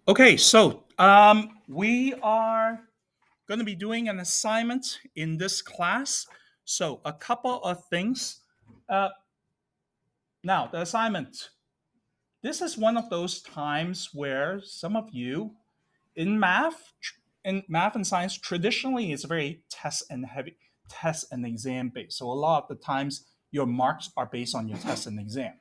Okay, so we are going to be doing an assignment in this class. So a couple of things. Uh, Now, the assignment. This is one of those times where some of you in math and science, traditionally it's very test and exam based. So a lot of the times your marks are based on your test and exam.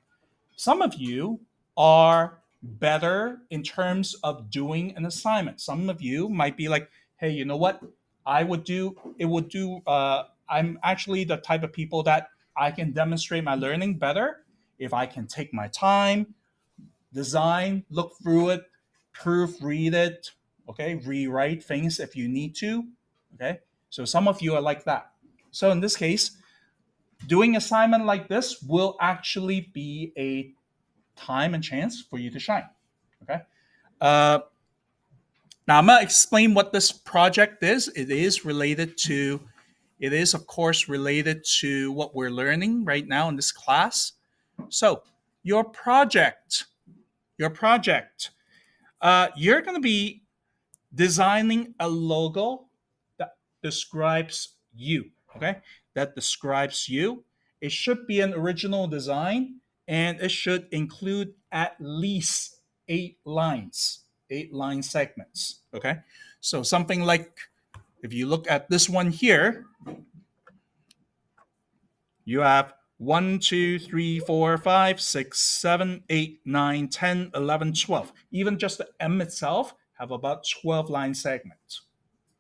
Some of you are better in terms of doing an assignment. Some of you might be like, hey, you know what? I would do, it would do, I'm actually the type of people that I can demonstrate my learning better if I can take my time, design, look through it, proofread it, okay, rewrite things if you need to, okay. So some of you are like that. So in this case, doing assignment like this will actually be a time and chance for you to shine. Okay. Uh, Now I'm gonna explain what this project is. It is of course related to what we're learning right now in this class. So your project, your project, you're gonna be designing a logo that describes you. Okay, that describes you. It should be an original design, and it should include at least 8 lines, 8 line segments. Okay, so something like, if you look at this one here, you have 1, 2, 3, 4, 5, 6, 7, 8, 9, 10, 11, 12. Even just the M itself have about 12 line segments.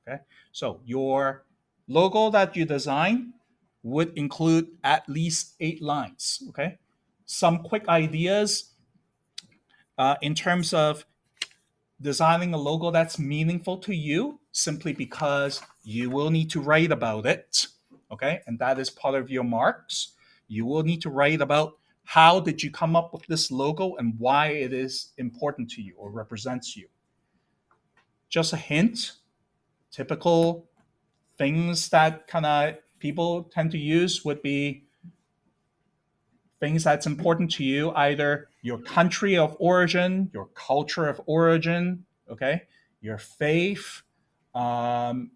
Okay, so your logo that you design would include at least 8 lines. Okay, some quick ideas in terms of designing a logo that's meaningful to you, simply because you will need to write about it. Okay, and that is part of your marks. You will need to write about how did you come up with this logo and why it is important to you or represents you. Just a hint, typical things that kind of people tend to use would be things that's important to you, either your country of origin, your culture of origin, okay, your faith, um,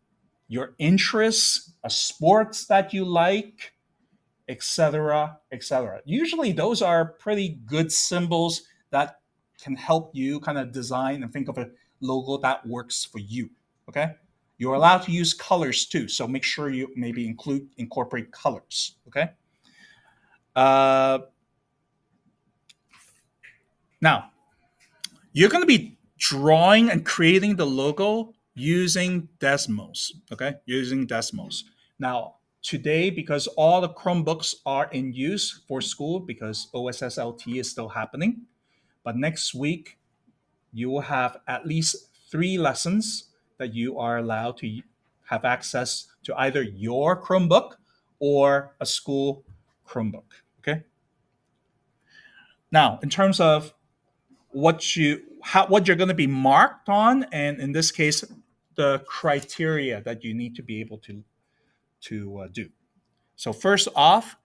your interests, sports that you like, etc., etc. Usually, those are pretty good symbols that can help you kind of design and think of a logo that works for you. Okay, you're allowed to use colors too, so make sure you maybe incorporate colors. Okay. Uh, Now you're going to be drawing and creating the logo using Desmos. Okay, using Desmos. Now today, because all the Chromebooks are in use for school, because OSSLT is still happening, but next week you will have at least 3 lessons that you are allowed to have access to either your Chromebook or a school Chromebook. Okay. Now, in terms of what you're going to be marked on, and in this case, the criteria that you need to be able to do. So first off,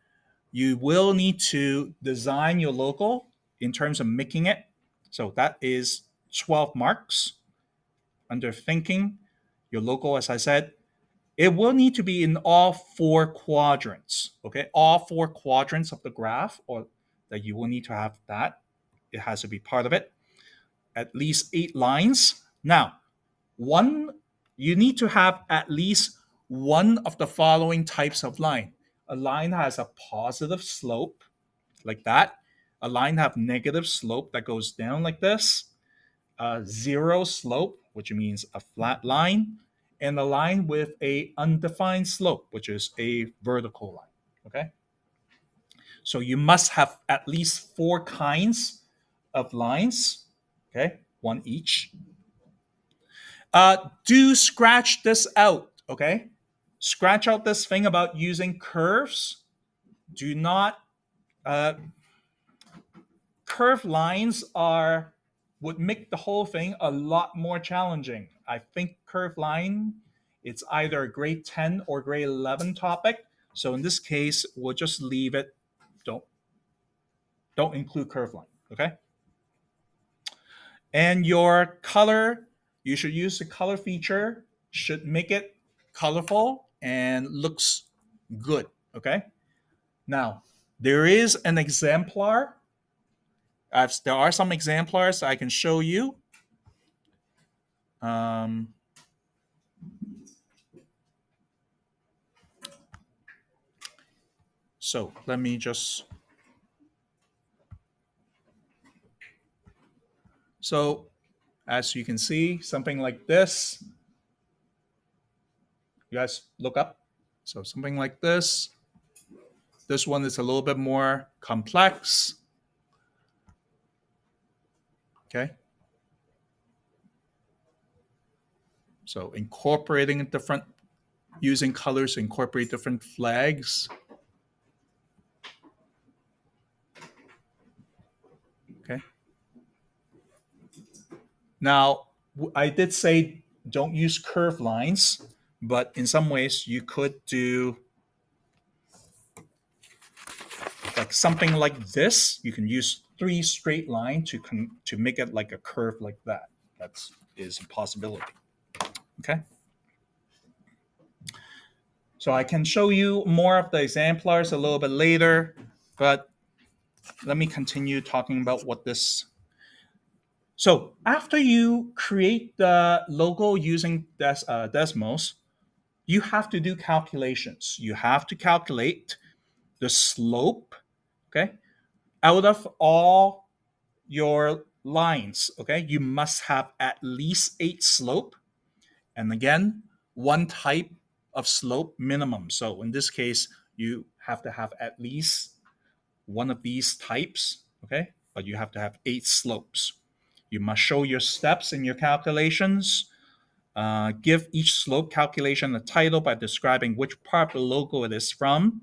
you will need to design your logo in terms of making it. So that is 12 marks. Under thinking, your logo, as I said, it will need to be in all 4 quadrants. Okay, all 4 quadrants of the graph, or that you will need to have that. It has to be part of it. At least 8 lines. Now, one, you need to have at least one of the following types of line. A line has a positive slope, like that. A line have negative slope that goes down like this. A zero slope, which means a flat line, and a line with a undefined slope, which is a vertical line. Okay, so you must have at least 4 kinds of lines. Okay, one each. Do scratch this out. Okay, scratch out this thing about using curves. Do not uh, curved lines are would make the whole thing a lot more challenging. I think curved line, it's either a grade 10 or grade 11 topic. So in this case, we'll just leave it. Don't don't include curved line. Okay. And your color, you should use the color feature, should make it colorful and looks good. Okay. Now, there is an exemplar. There are some exemplars I can show you. Um, so let me just. So, as you can see, something like this. You guys look up. So, something like this. This one is a little bit more complex. Okay. So, incorporating different, using colors to incorporate different flags. Okay. Now, I did say don't use curved lines, but in some ways you could do like something like this. You can use three straight line to make it like a curve like that. That's is a possibility. Okay. So I can show you more of the exemplars a little bit later, but let me continue talking about what this. So after you create the logo using Desmos, you have to do calculations. You have to calculate the slope, okay, out of all your lines, okay. You must have at least 8 slope, and again, one type of slope minimum. So in this case, you have to have at least one of these types, okay, but you have to have 8 slopes. You must show your steps in your calculations. Give each slope calculation a title by describing which part of the logo it is from.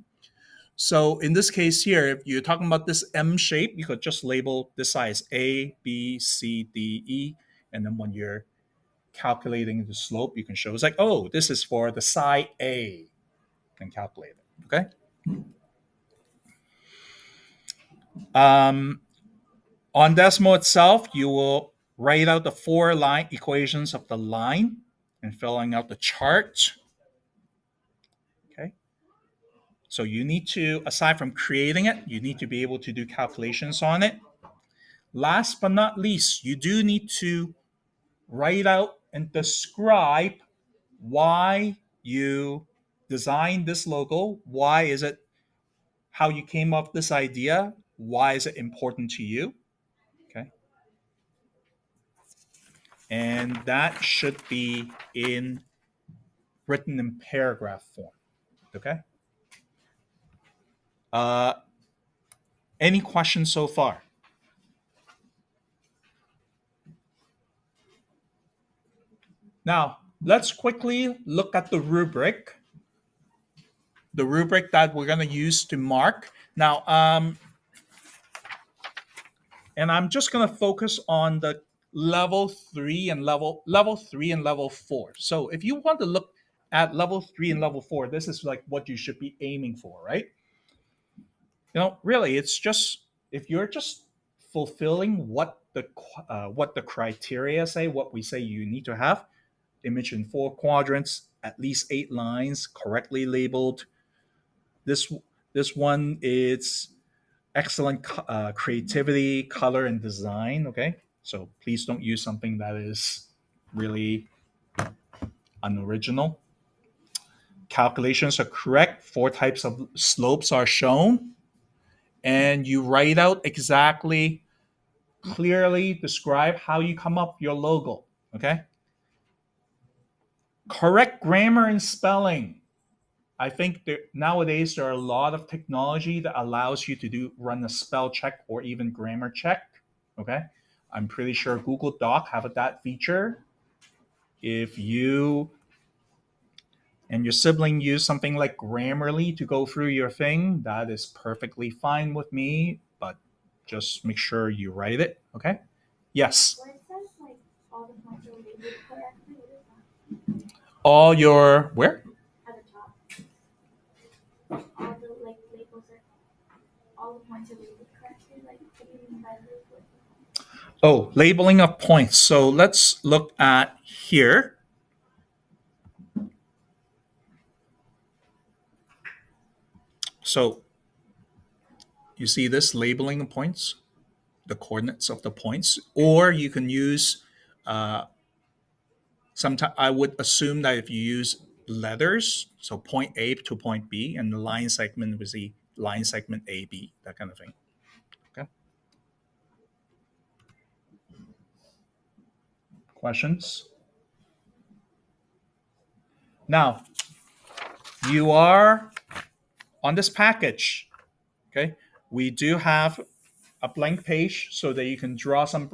So in this case here, if you're talking about this M shape, you could just label this size A, B, C, D, E. And then when you're calculating the slope, you can show it's like, oh, this is for the side A. And calculate it. Okay. Um, on Desmo itself, you will write out the 4 line equations of the line and filling out the chart. Okay. So you need to, aside from creating it, you need to be able to do calculations on it. Last but not least, you do need to write out and describe why you designed this logo. Why is it how you came up with this idea? Why is it important to you? Okay. And that should be in written in paragraph form. Okay. Uh, any questions so far? Now, let's quickly look at the rubric that we're going to use to mark. Now, and I'm just going to focus on the level 3 and level 4. So if you want to look at level 3 and level 4, this is like what you should be aiming for, right? Really, it's just if you're just fulfilling what the criteria say, what we say you need to have, image in 4 quadrants, at least 8 lines, correctly labeled. This this one is excellent creativity, color, and design. Okay, so please don't use something that is really unoriginal. Calculations are correct. 4 types of slopes are shown, and you write out exactly, clearly describe how you come up with your logo. Okay, correct grammar and spelling. I think nowadays there are a lot of technology that allows you to run a spell check or even grammar check. Okay, I'm pretty sure Google Doc have that feature. If you and your sibling use something like Grammarly to go through your thing, that is perfectly fine with me. But just make sure you write it. Okay. Yes. Where it says like all the points are labeled correctly, what is that? All your where? At the top, all the like labels are all the points are labeled correctly. Like what do you mean by labeled? Oh, labeling of points. So let's look at here. So you see this labeling of points, the coordinates of the points, or you can use, sometimes I would assume that if you use letters, so point A to point B, and the line segment was the line segment AB, that kind of thing. Okay. Questions? Now, you are on this package. Okay. We do have a blank page so that you can draw some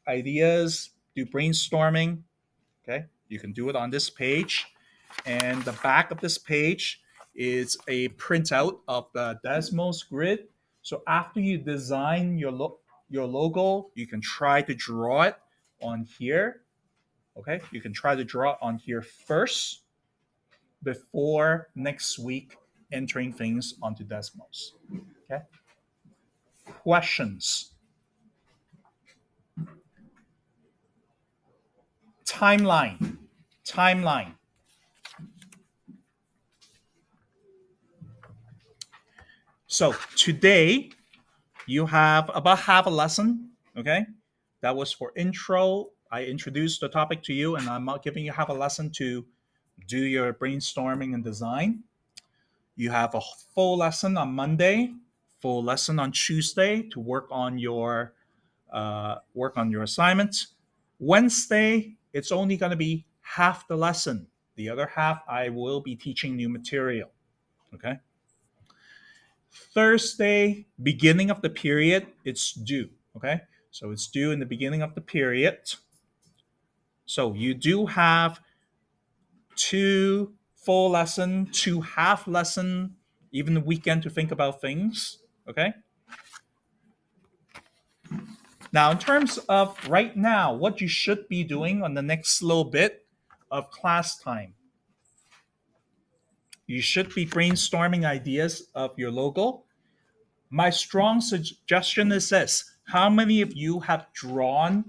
ideas, do brainstorming. Okay. You can do it on this page. And the back of this page is a printout of the Desmos grid. So after you design your logo, you can try to draw it on here. Okay, you can try to draw it on here first before next week entering things onto Desmos. Okay, questions? Timeline. Timeline. So today you have about half a lesson. Okay, that was for intro. I introduced the topic to you, and I'm giving you half a lesson to do your brainstorming and design. You have a full lesson on Monday, full lesson on Tuesday to work on your assignments. Wednesday, it's only going to be half the lesson. The other half, I will be teaching new material. Okay. Thursday, beginning of the period, it's due. Okay. So it's due in the beginning of the period. So you do have two full lesson, two half lesson, even the weekend to think about things. Okay. Now, in terms of right now, what you should be doing on the next little bit of class time, you should be brainstorming ideas of your logo. My strong suggestion is this: how many of you have done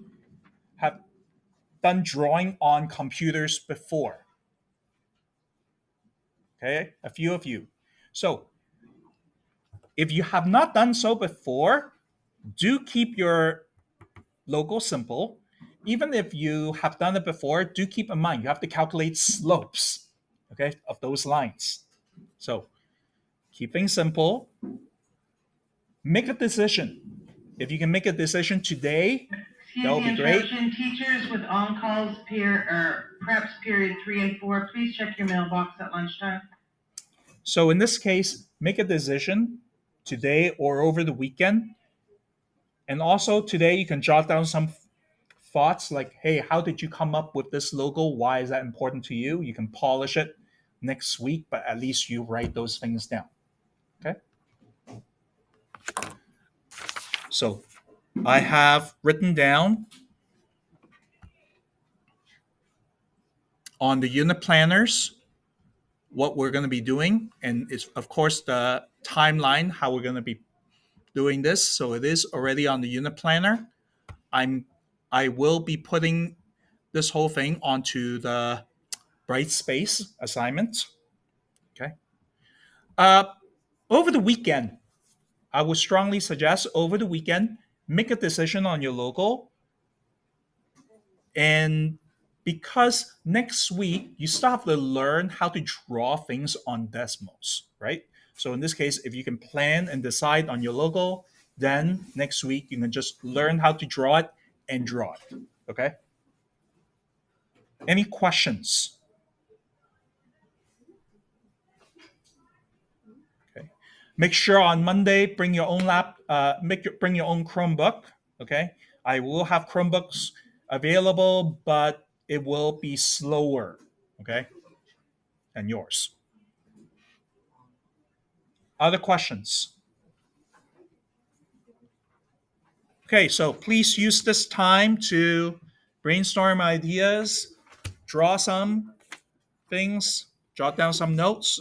drawing on computers before? Okay, a few of you. So, if you have not done so before, do keep your logo simple. Even if you have done it before, do keep in mind you have to calculate slopes, okay, of those lines. So keep things simple. Make a decision. If you can make a decision today, that will be great. Teachers with on-calls preps period 3 and 4, please check your mailbox at lunchtime. So in this case, make a decision today or over the weekend. And also today, you can jot down some thoughts like, hey, how did you come up with this logo? Why is that important to you? You can polish it next week, but at least you write those things down. Okay. So I have written down on the unit planners what we're going to be doing, and it's of course the timeline how we're going to be doing this. So it is already on the unit planner. I will be putting this whole thing onto the Brightspace assignment. Okay. Uh, over the weekend, I would strongly suggest over the weekend make a decision on your logo, and because next week you still have to learn how to draw things on Desmos, right? So in this case, if you can plan and decide on your logo, then next week you can just learn how to draw it and draw it. Okay. Any questions? Okay. Make sure on Monday bring your own bring your own Chromebook. Okay. I will have Chromebooks available, but it will be slower. Okay, than yours. Other questions? Okay, so please use this time to brainstorm ideas, draw some things, jot down some notes,